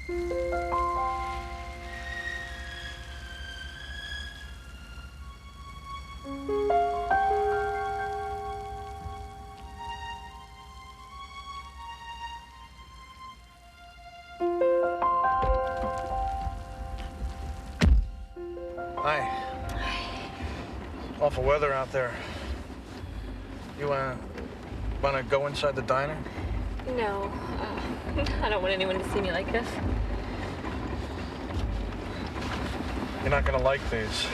Hi. Awful weather out there. You wanna go inside the diner? No, I don't want anyone to see me like this. You're not gonna like these.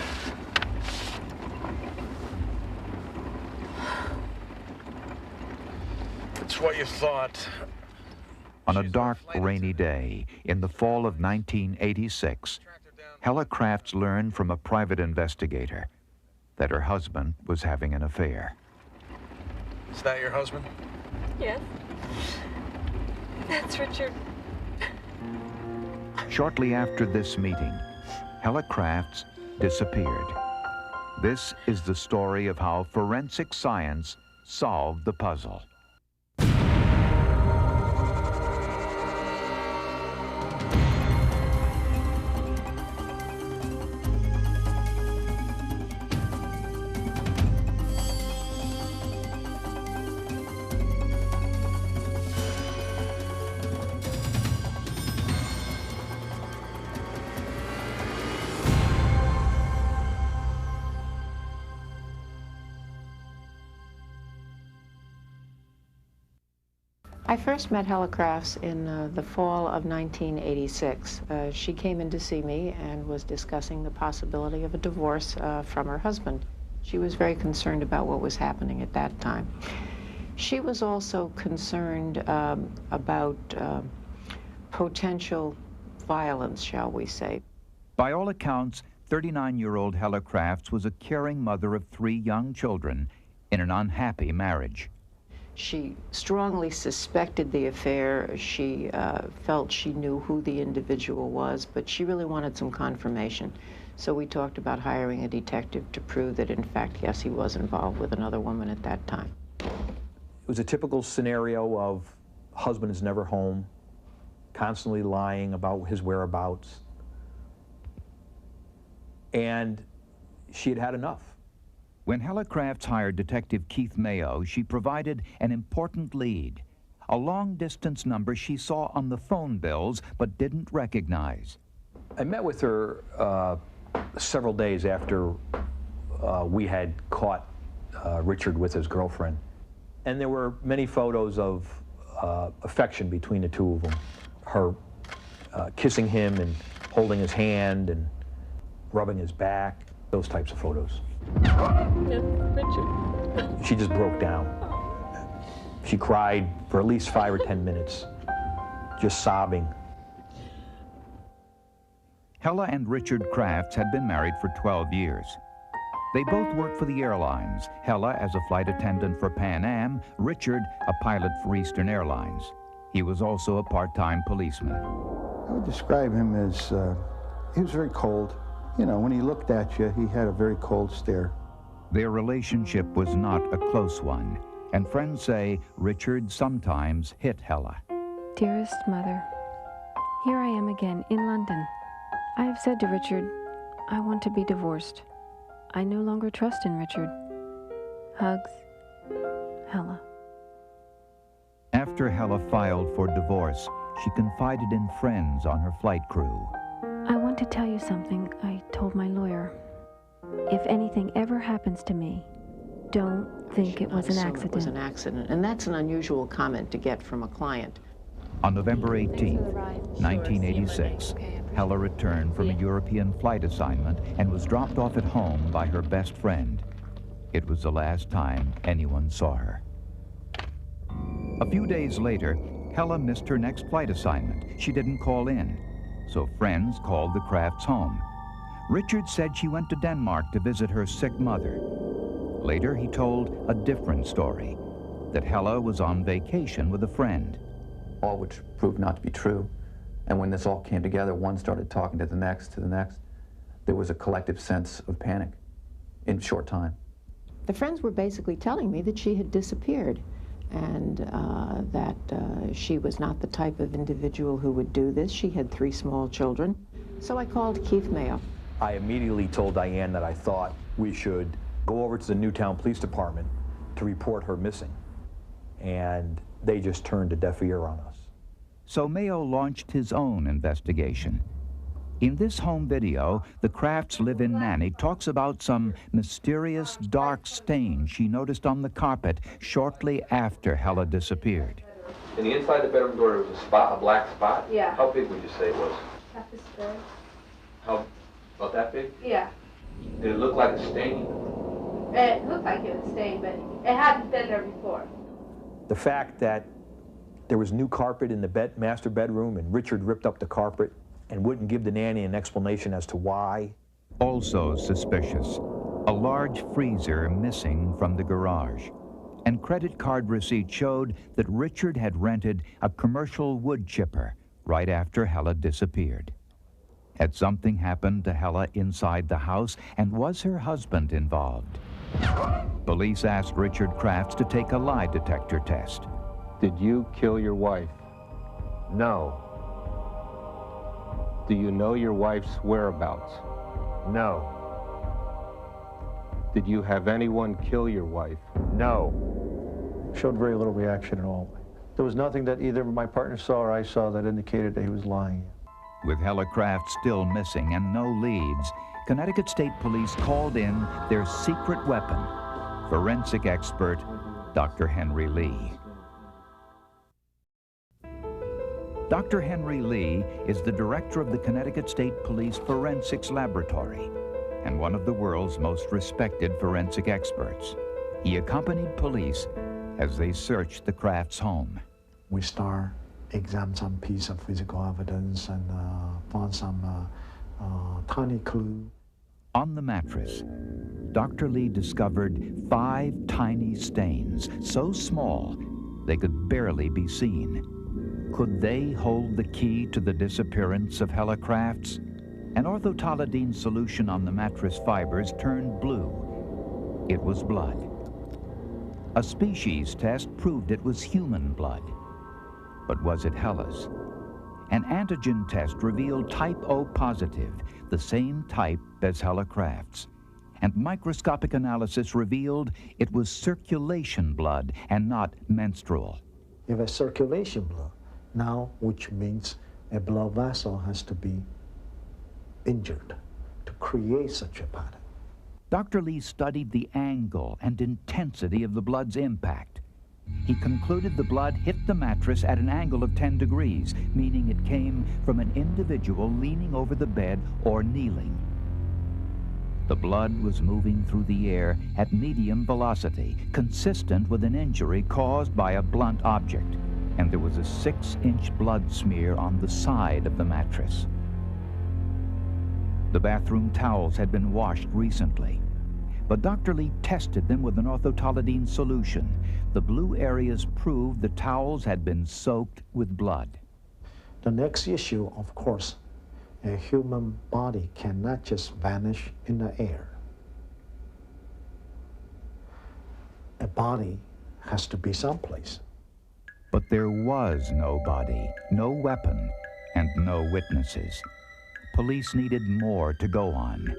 It's what you thought. On a dark, rainy day in the fall of 1986, Helle Crafts learned from a private investigator that her husband was having an affair. Is that your husband? Yes. That's Richard. Shortly after this meeting, Helle Crafts disappeared. This is the story of how forensic science solved the puzzle. I first met Helle Crafts in the fall of 1986. She came in to see me and was discussing the possibility of a divorce from her husband. She was very concerned about what was happening at that time. She was also concerned about potential violence, shall we say. By all accounts, 39-year-old Helle Crafts was a caring mother of 3 young children in an unhappy marriage. She strongly suspected the affair. She felt she knew who the individual was, but she really wanted some confirmation. So we talked about hiring a detective to prove that, in fact, yes, he was involved with another woman at that time. It was a typical scenario of husband is never home, constantly lying about his whereabouts. And she had had enough. When Helle Crafts hired Detective Keith Mayo, she provided an important lead, a long-distance number she saw on the phone bills but didn't recognize. I met with her several days after we had caught Richard with his girlfriend. And there were many photos of affection between the two of them. Her kissing him and holding his hand and rubbing his back, those types of photos. No, Richard. She just broke down. She cried for at least 5 or 10 minutes, just sobbing. Helle and Richard Crafts had been married for 12 years. They both worked for the airlines, Helle as a flight attendant for Pan Am, Richard a pilot for Eastern Airlines. He was also a part-time policeman. I would describe him as, he was very cold. You know, when he looked at you, he had a very cold stare. Their relationship was not a close one, and friends say Richard sometimes hit Helle. Dearest Mother, here I am again in London. I have said to Richard, I want to be divorced. I no longer trust in Richard. Hugs, Helle. After Helle filed for divorce, she confided in friends on her flight crew. I want to tell you something I told my lawyer. If anything ever happens to me, don't think it was an accident. It was an accident, and that's an unusual comment to get from a client. On November 18, 1986, Helle returned from a European flight assignment and was dropped off at home by her best friend. It was the last time anyone saw her. A few days later, Helle missed her next flight assignment. She didn't call in, so friends called the Crafts home. Richard said she went to Denmark to visit her sick mother. Later, he told a different story, that Helle was on vacation with a friend. All which proved not to be true. And when this all came together, one started talking to the next, there was a collective sense of panic in a short time. The friends were basically telling me that she had disappeared. and that she was not the type of individual who would do this. She had 3 small children. So I called Keith Mayo. I immediately told Diane that I thought we should go over to the Newtown Police Department to report her missing. And they just turned a deaf ear on us. So Mayo launched his own investigation. In this home video, the Crafts' live-in nanny talks about some mysterious dark stain she noticed on the carpet shortly after Helle disappeared. And the inside the bedroom door was a spot, a black spot? Yeah. How big would you say it was? Half this big. How, about that big? Yeah. Did it look like a stain? It looked like it was stained, but it hadn't been there before. The fact that there was new carpet in the master bedroom and Richard ripped up the carpet and wouldn't give the nanny an explanation as to why. Also suspicious, a large freezer missing from the garage. And credit card receipts showed that Richard had rented a commercial wood chipper right after Helle disappeared. Had something happened to Helle inside the house, and was her husband involved? Police asked Richard Crafts to take a lie detector test. Did you kill your wife? No. Do you know your wife's whereabouts? No. Did you have anyone kill your wife? No. Showed very little reaction at all. There was nothing that either my partner saw or I saw that indicated that he was lying. With Helle Crafts still missing and no leads, Connecticut State Police called in their secret weapon, forensic expert Dr. Henry Lee. Dr. Henry Lee is the director of the Connecticut State Police Forensics Laboratory and one of the world's most respected forensic experts. He accompanied police as they searched the Crafts' home. We start examine some piece of physical evidence and found some tiny clue. On the mattress, Dr. Lee discovered 5 tiny stains, so small they could barely be seen. Could they hold the key to the disappearance of Helle Crafts? An orthotolidine solution on the mattress fibers turned blue. It was blood. A species test proved it was human blood. But was it Helle's? An antigen test revealed type O positive, the same type as Helle Crafts. And microscopic analysis revealed it was circulation blood and not menstrual. You have a circulation blood now, which means a blood vessel has to be injured to create such a pattern. Dr. Lee studied the angle and intensity of the blood's impact. He concluded the blood hit the mattress at an angle of 10 degrees, meaning it came from an individual leaning over the bed or kneeling. The blood was moving through the air at medium velocity, consistent with an injury caused by a blunt object, and there was a 6-inch blood smear on the side of the mattress. The bathroom towels had been washed recently, but Dr. Lee tested them with an orthotolidine solution. The blue areas proved the towels had been soaked with blood. The next issue, of course, a human body cannot just vanish in the air. A body has to be someplace. But there was no body, no weapon, and no witnesses. Police needed more to go on.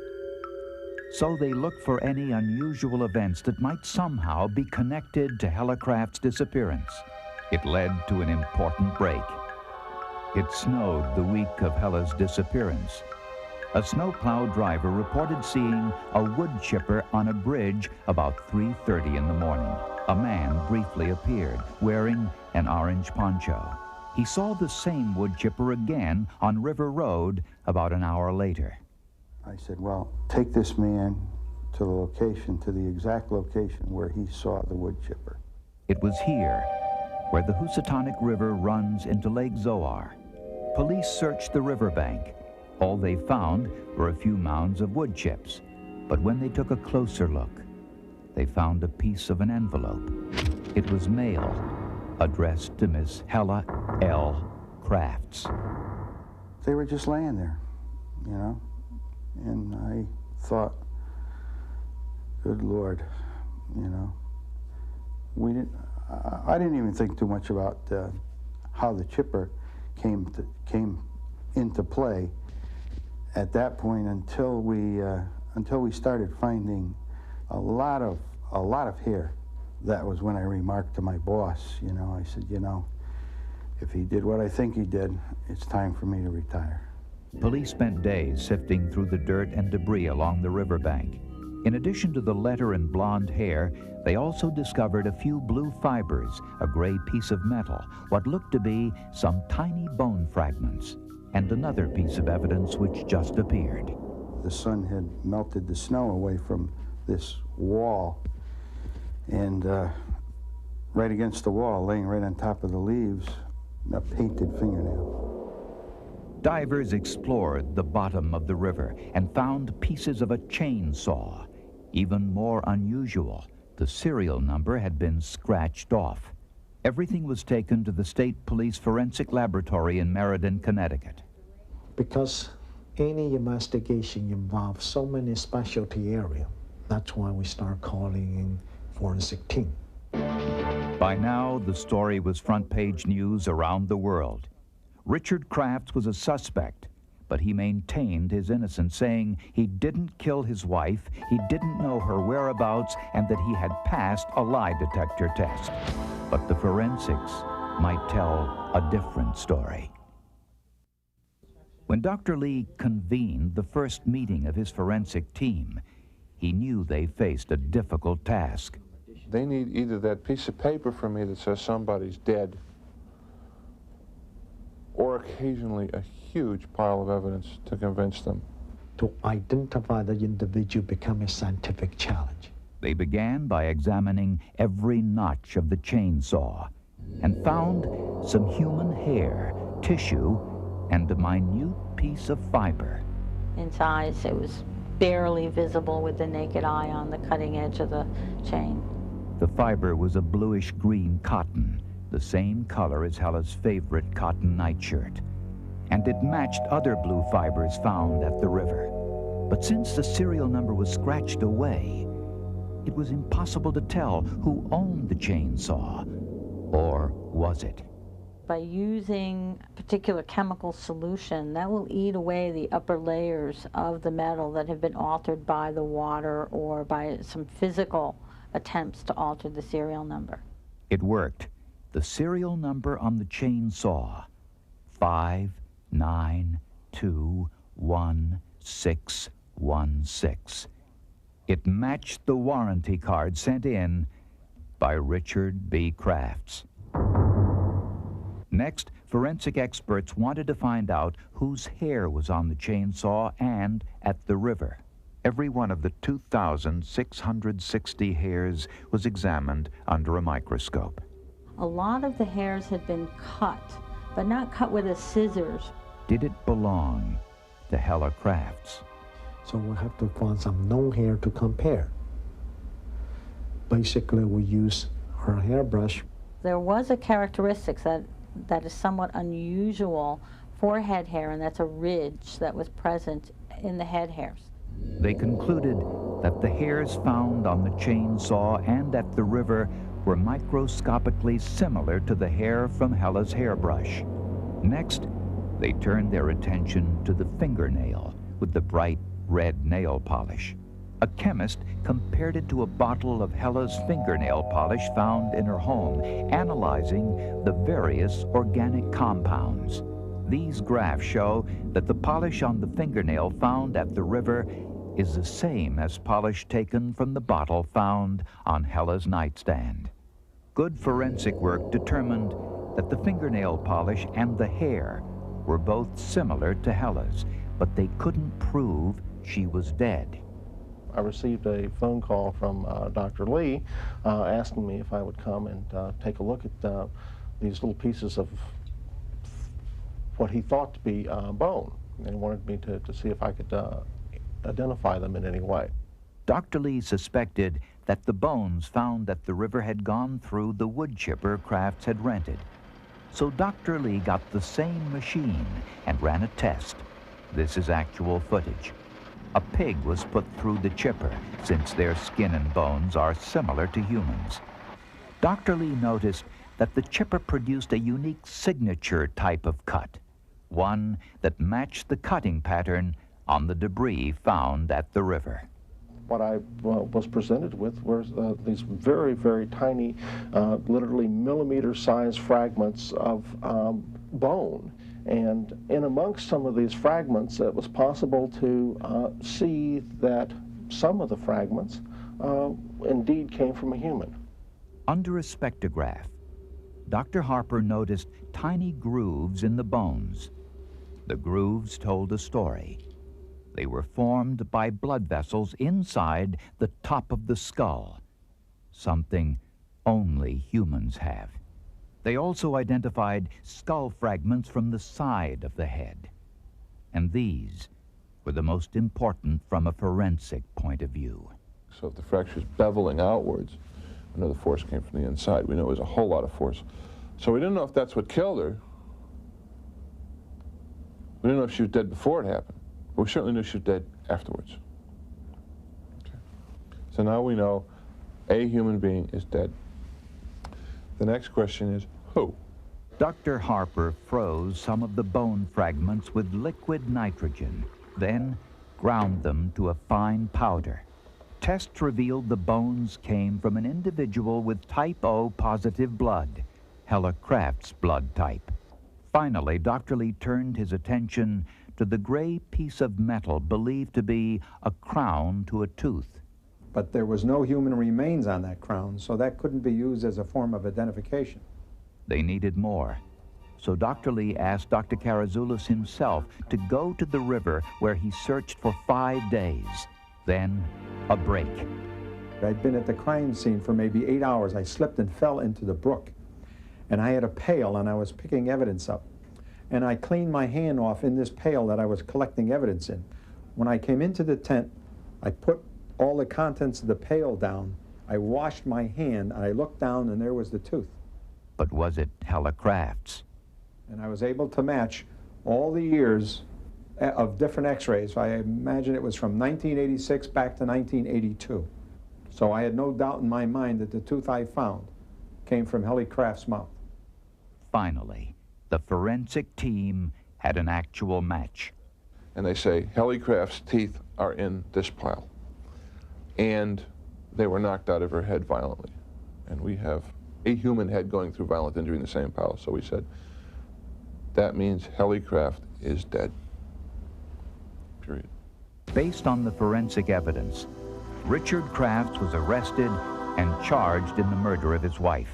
So they looked for any unusual events that might somehow be connected to Helle Crafts' disappearance. It led to an important break. It snowed the week of Helle's disappearance. A snowplow driver reported seeing a wood chipper on a bridge about 3:30 in the morning. A man briefly appeared, wearing an orange poncho. He saw the same wood chipper again on River Road about an hour later. I said, well, take this man to the location, to the exact location where he saw the wood chipper. It was here, where the Housatonic River runs into Lake Zoar. Police searched the riverbank. All they found were a few mounds of wood chips. But when they took a closer look, they found a piece of an envelope. It was mail, addressed to Miss Helle L. Crafts. They were just laying there, you know, and I thought, good Lord, you know, We didn't. I didn't even think too much about how the chipper came into play at that point until we started finding a lot of hair. That was when I remarked to my boss. You know, I said, you know, if he did what I think he did, it's time for me to retire. Police spent days sifting through the dirt and debris along the riverbank. In addition to the letter and blonde hair, they also discovered a few blue fibers, a gray piece of metal, what looked to be some tiny bone fragments, and another piece of evidence which just appeared. The sun had melted the snow away from this wall, and right against the wall, laying right on top of the leaves, a painted fingernail. Divers explored the bottom of the river and found pieces of a chainsaw. Even more unusual, the serial number had been scratched off. Everything was taken to the State Police Forensic Laboratory in Meriden, Connecticut. Because any investigation involves so many specialty areas, that's why we start calling in forensic team. By now, the story was front-page news around the world. Richard Crafts was a suspect, but he maintained his innocence, saying he didn't kill his wife, he didn't know her whereabouts, and that he had passed a lie detector test. But the forensics might tell a different story. When Dr. Lee convened the first meeting of his forensic team, he knew they faced a difficult task. They need either that piece of paper from me that says somebody's dead, or occasionally a huge pile of evidence to convince them. To identify the individual became a scientific challenge. They began by examining every notch of the chainsaw and found some human hair, tissue, and a minute piece of fiber. In size, it was barely visible with the naked eye on the cutting edge of the chain. The fiber was a bluish-green cotton, the same color as Helle's favorite cotton nightshirt, and it matched other blue fibers found at the river. But since the serial number was scratched away, it was impossible to tell who owned the chainsaw, or was it? By using a particular chemical solution, that will eat away the upper layers of the metal that have been altered by the water or by some physical attempts to alter the serial number. It worked. The serial number on the chainsaw, 59211616. It matched the warranty card sent in by Richard B. Crafts. Next, forensic experts wanted to find out whose hair was on the chainsaw and at the river. Every one of the 2,660 hairs was examined under a microscope. A lot of the hairs had been cut, but not cut with a scissors. Did it belong to Helle Crafts? So we have to find some known hair to compare. Basically, we use her hairbrush. There was a characteristic that is somewhat unusual for head hair, and that's a ridge that was present in the head hairs. They concluded that the hairs found on the chainsaw and at the river were microscopically similar to the hair from Helle's hairbrush. Next, they turned their attention to the fingernail with the bright red nail polish. A chemist compared it to a bottle of Helle's fingernail polish found in her home, analyzing the various organic compounds. These graphs show that the polish on the fingernail found at the river is the same as polish taken from the bottle found on Helle's nightstand. Good forensic work determined that the fingernail polish and the hair were both similar to Helle's, but they couldn't prove she was dead. I received a phone call from Dr. Lee asking me if I would come and take a look at these little pieces of what he thought to be bone, and he wanted me to see if I could identify them in any way. Dr. Lee suspected that the bones found at the river had gone through the wood chipper Crafts had rented. So Dr. Lee got the same machine and ran a test. This is actual footage. A pig was put through the chipper, since their skin and bones are similar to humans. Dr. Lee noticed that the chipper produced a unique signature type of cut, one that matched the cutting pattern on the debris found at the river. What I was presented with were these very, very tiny, literally millimeter-sized fragments of bone. And in amongst some of these fragments, it was possible to see that some of the fragments indeed came from a human. Under a spectrograph, Dr. Harper noticed tiny grooves in the bones. The grooves told a story. They were formed by blood vessels inside the top of the skull, something only humans have. They also identified skull fragments from the side of the head. And these were the most important from a forensic point of view. So if the fracture's beveling outwards, we know the force came from the inside. We know it was a whole lot of force. So we didn't know if that's what killed her. We didn't know if she was dead before it happened. But we certainly knew she was dead afterwards. Okay. So now we know a human being is dead. The next question is, who? Dr. Harper froze some of the bone fragments with liquid nitrogen, then ground them to a fine powder. Tests revealed the bones came from an individual with type O positive blood, Helle Craft's blood type. Finally, Dr. Lee turned his attention to the gray piece of metal believed to be a crown to a tooth. But there was no human remains on that crown, so that couldn't be used as a form of identification. They needed more. So Dr. Lee asked Dr. Karazoulis himself to go to the river where he searched for 5 days. Then, a break. I'd been at the crime scene for maybe 8 hours. I slipped and fell into the brook. And I had a pail, and I was picking evidence up. And I cleaned my hand off in this pail that I was collecting evidence in. When I came into the tent, I put all the contents of the pail down. I washed my hand, and I looked down, and there was the tooth. But was it Helle Craft's? And I was able to match all the years of different x-rays. I imagine it was from 1986 back to 1982. So I had no doubt in my mind that the tooth I found came from Helle Craft's mouth. Finally, the forensic team had an actual match. And they say, Helle Craft's teeth are in this pile. And they were knocked out of her head violently. And we have a human head going through violent injury in the same pile. So we said, that means Helle Craft is dead. Period. Based on the forensic evidence, Richard Crafts was arrested and charged in the murder of his wife.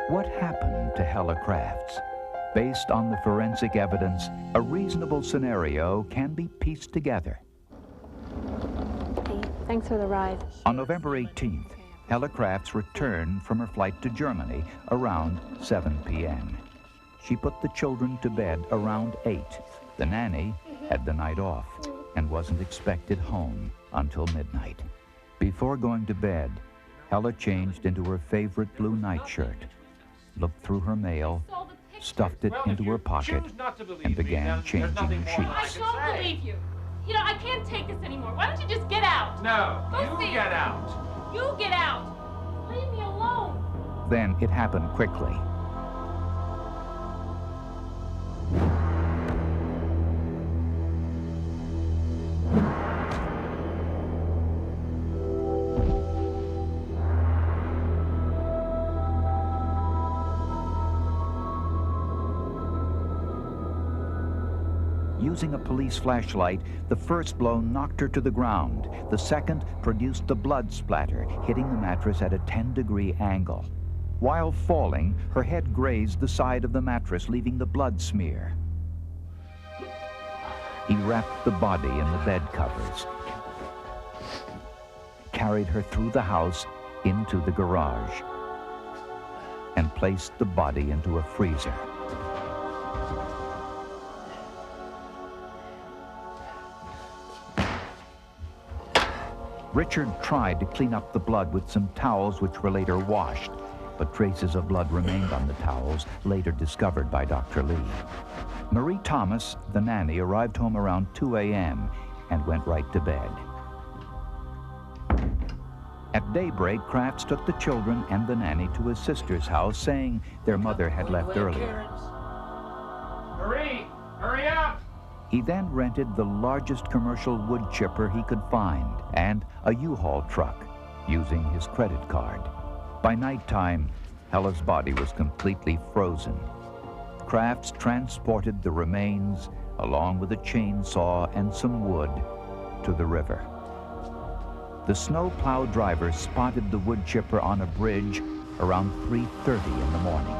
What happened to Helle Crafts? Based on the forensic evidence, a reasonable scenario can be pieced together. Hey, thanks for the ride. On November 18th, Helle Crafts returned from her flight to Germany around 7 p.m. She put the children to bed around 8. The nanny had the night off and wasn't expected home until midnight. Before going to bed, Helle changed into her favorite blue nightshirt, looked through her mail, stuffed it into her pocket, and began changing the sheets. I don't believe you. You know, I can't take this anymore. Why don't you just get out? No, Go you see. get out. You get out. Leave me alone. Then it happened quickly. Using a police flashlight, the first blow knocked her to the ground. The second produced the blood splatter, hitting the mattress at a 10-degree angle. While falling, her head grazed the side of the mattress, leaving the blood smear. He wrapped the body in the bed covers, carried her through the house into the garage, and placed the body into a freezer. Richard tried to clean up the blood with some towels which were later washed, but traces of blood remained on the towels, later discovered by Dr. Lee. Marie Thomas, the nanny, arrived home around 2 a.m. and went right to bed. At daybreak, Crafts took the children and the nanny to his sister's house, saying their mother had left earlier. Hurry! Hurry up! He then rented the largest commercial wood chipper he could find and a U-Haul truck, using his credit card. By nighttime, Helle's body was completely frozen. Crafts transported the remains, along with a chainsaw and some wood, to the river. The snowplow driver spotted the wood chipper on a bridge around 3:30 in the morning,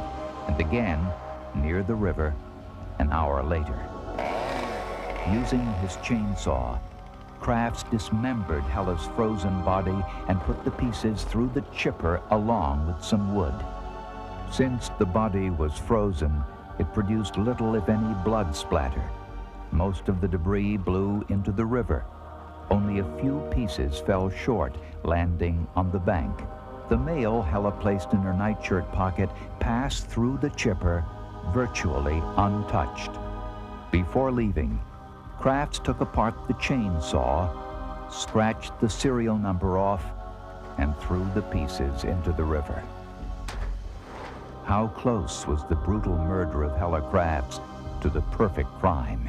and again near the river an hour later. Using his chainsaw, Crafts dismembered Helle's frozen body and put the pieces through the chipper along with some wood. Since the body was frozen, it produced little, if any, blood splatter. Most of the debris blew into the river. Only a few pieces fell short, landing on the bank. The mail Helle placed in her nightshirt pocket passed through the chipper, virtually untouched. Before leaving, Crafts took apart the chainsaw, scratched the serial number off, and threw the pieces into the river. How close was the brutal murder of Helle Crafts to the perfect crime?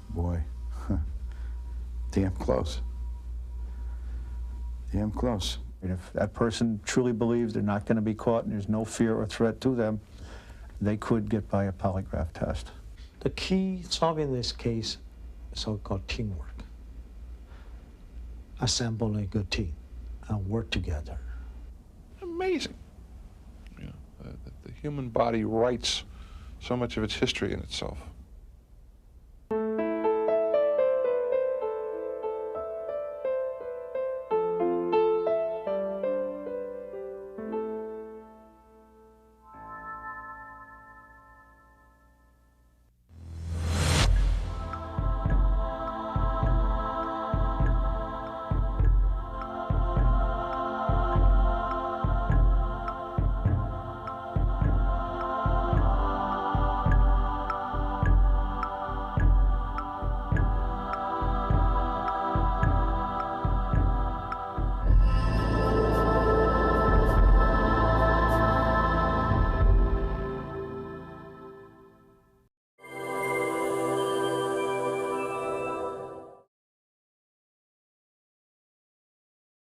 Boy, damn close. Damn close. If that person truly believes they're not going to be caught and there's no fear or threat to them, they could get by a polygraph test. The key solving this case is so-called teamwork. Assemble a good team and work together. Amazing. The human body writes so much of its history in itself.